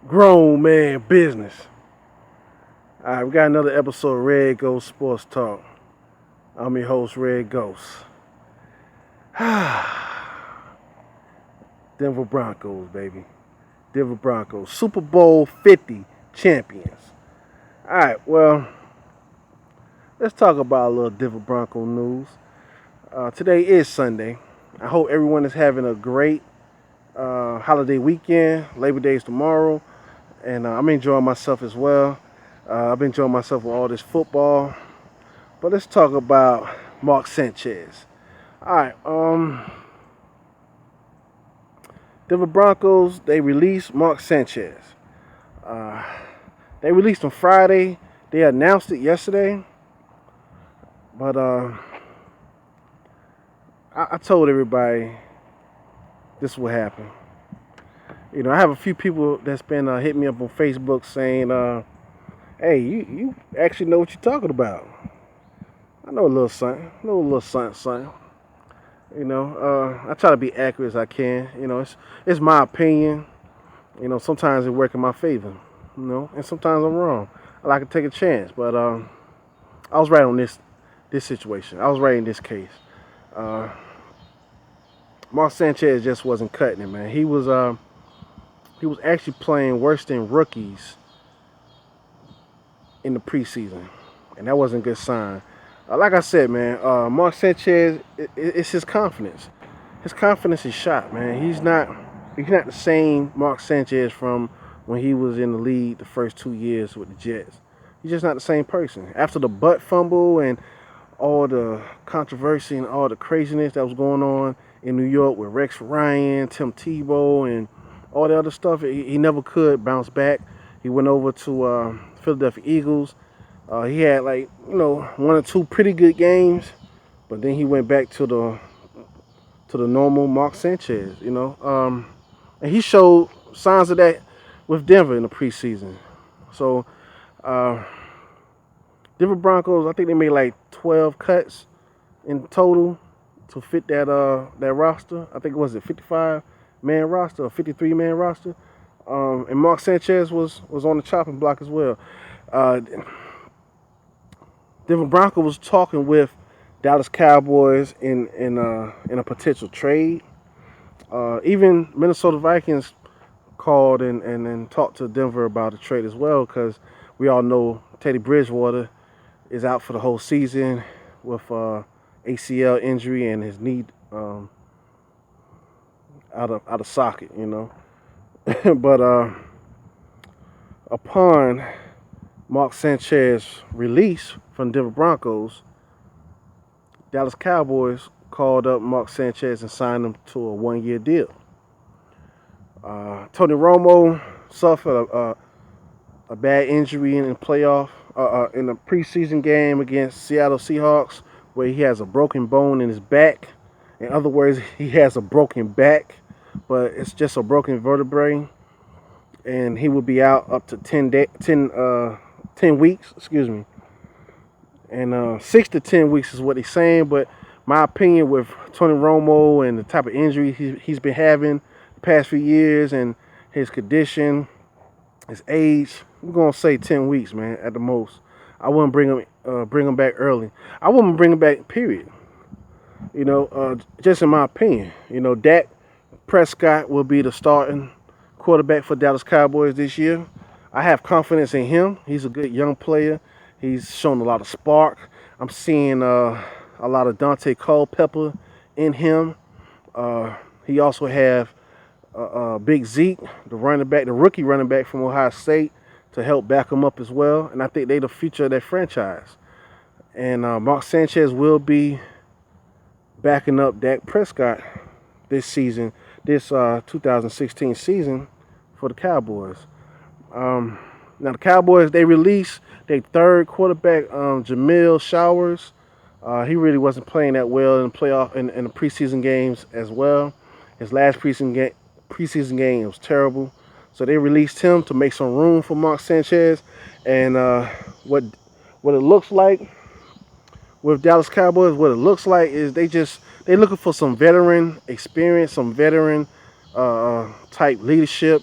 Grown man business. All right, we got another episode of Red Ghost Sports Talk. I'm your host, Red Ghost. Denver Broncos, baby. Denver Broncos. Super Bowl 50 champions. All right, well, let's talk about a little Denver Bronco news. Today is Sunday. I hope everyone is having a great holiday weekend. Labor Day is tomorrow, and I'm enjoying myself as well. I've been enjoying myself with all this football. But let's talk about Mark Sanchez. All right, Denver Broncos, they released Mark Sanchez. Uh, they released him Friday. They announced it yesterday. But I told everybody this will happen. You know, I have a few people that's been hitting me up on Facebook saying, hey, you actually know what you're talking about. I know a little something. Something. You know, I try to be accurate as I can. You know, it's my opinion. You know, sometimes it works in my favor. You know, and sometimes I'm wrong. I like to take a chance, but I was right on this situation. I was right in this case. Mark Sanchez just wasn't cutting it, man. He was actually playing worse than rookies in the preseason, and that wasn't a good sign. Like I said, man, Mark Sanchez, it's his confidence. His confidence is shot, man. He's not the same Mark Sanchez from when he was in the league the first 2 years with the Jets. He's just not the same person. After the butt fumble and all the controversy and all the craziness that was going on in New York with Rex Ryan, Tim Tebow, and all the other stuff, he never could bounce back. He went over to Philadelphia Eagles. He had one or two pretty good games, but then he went back to the normal Mark Sanchez, and he showed signs of that with Denver in the preseason. So, Denver Broncos, I think they made like 12 cuts in total to fit that roster. I think it was a 55-man roster, a 53-man roster, and Mark Sanchez was on the chopping block as well. Denver Broncos was talking with Dallas Cowboys in a potential trade. Even Minnesota Vikings called and talked to Denver about a trade as well, because we all know Teddy Bridgewater is out for the whole season with ACL injury and his knee out of socket, but upon Mark Sanchez release from Denver Broncos, Dallas Cowboys called up Mark Sanchez and signed him to a one-year deal. Tony Romo suffered a bad injury in the playoff in the preseason game against Seattle Seahawks, where he has a broken bone in his back. In other words, he has a broken back, but it's just a broken vertebrae, and he will be out up to 10 weeks. Excuse me. And 6 to 10 weeks is what they're saying, but my opinion with Tony Romo and the type of injury he's been having the past few years and his condition, his age, I'm gonna say 10 weeks, man, at the most. I wouldn't bring him back early. I wouldn't bring him back, period. Just in my opinion. Dak Prescott will be the starting quarterback for Dallas Cowboys this year. I have confidence in him. He's a good young player. He's shown a lot of spark. I'm seeing a lot of Dante Culpepper in him. He also have Big Zeke, the rookie running back from Ohio State, to help back him up as well. And I think they're the future of that franchise. And Mark Sanchez will be backing up Dak Prescott this season, this 2016 season for the Cowboys. Now the Cowboys, they released their third quarterback, Jamil Showers. He really wasn't playing that well in the playoff in the preseason games as well. His last preseason game was terrible. So they released him to make some room for Mark Sanchez. And what it looks like with Dallas Cowboys, what it looks like is they looking for some veteran experience, some veteran type leadership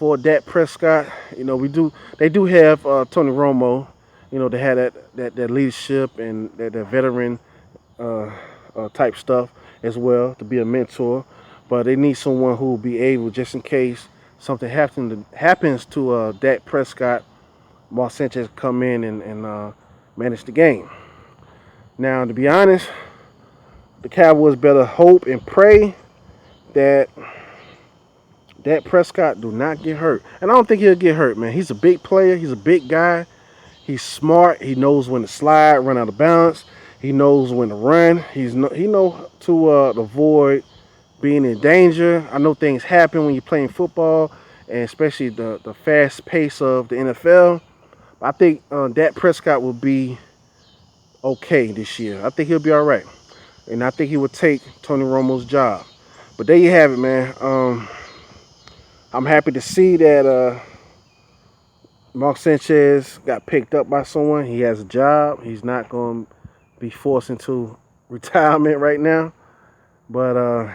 for Dak Prescott. They do have Tony Romo. They had that leadership and that veteran uh, type stuff as well to be a mentor. But they need someone who will be able, just in case something happens to Dak Prescott, Mark Sanchez come in and manage the game. Now, to be honest, the Cowboys better hope and pray that Dak Prescott do not get hurt. And I don't think he'll get hurt, man. He's a big player. He's a big guy. He's smart. He knows when to slide, run out of bounds. He knows when to run. He know to avoid being in danger. I know things happen when you're playing football, and especially the fast pace of the NFL. I think Dak Prescott will be okay this year. I think he'll be all right. And I think he will take Tony Romo's job. But there you have it, man. I'm happy to see that Mark Sanchez got picked up by someone. He has a job. He's not going to be forced into retirement right now. But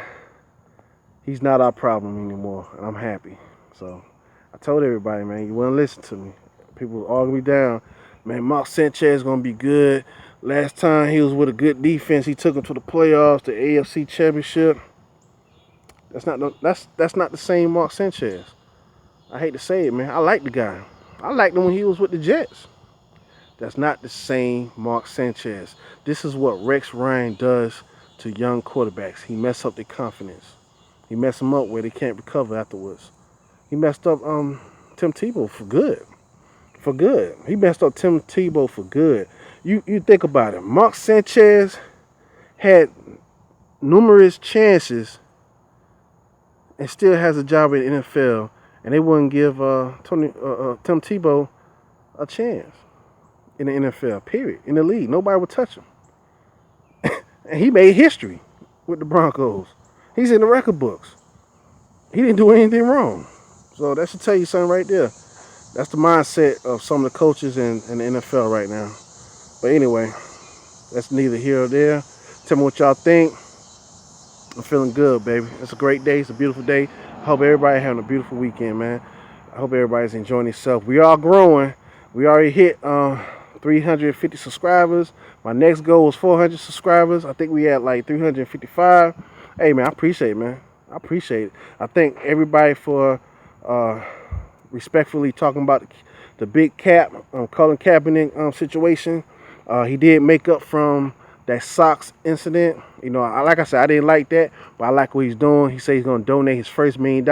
he's not our problem anymore. And I'm happy. So I told everybody, man, you wouldn't listen to me. People argue me down. Man, Mark Sanchez is going to be good. Last time he was with a good defense, he took him to the playoffs, the AFC Championship. That's not the same Mark Sanchez. I hate to say it, man. I like the guy. I liked him when he was with the Jets. That's not the same Mark Sanchez. This is what Rex Ryan does to young quarterbacks. He messes up their confidence. He messes them up where they can't recover afterwards. He messed up Tim Tebow for good. For good. He messed up Tim Tebow for good. You think about it. Mark Sanchez had numerous chances and still has a job in the NFL, and they wouldn't give Tim Tebow a chance in the NFL, period. In the league, nobody would touch him. And he made history with the Broncos. He's in the record books. He didn't do anything wrong. So that should tell you something right there. That's the mindset of some of the coaches in the NFL right now. But anyway, that's neither here or there. Tell me what y'all think. I'm feeling good, baby. It's a great day. It's a beautiful day. I hope everybody having a beautiful weekend, man. I hope everybody's enjoying themselves. We are growing. We already hit 350 subscribers. My next goal is 400 subscribers. I think we at like 355. Hey, man, I appreciate it, man. I appreciate it. I thank everybody for respectfully talking about the big cap, Colin Kaepernick situation. He did make up from that socks incident. Like I said, I didn't like that, but I like what he's doing. He said he's going to donate his first $1 million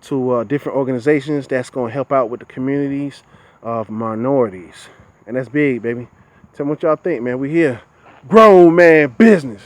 to different organizations that's going to help out with the communities of minorities. And that's big, baby. Tell me what y'all think, man. We here. Grown man business.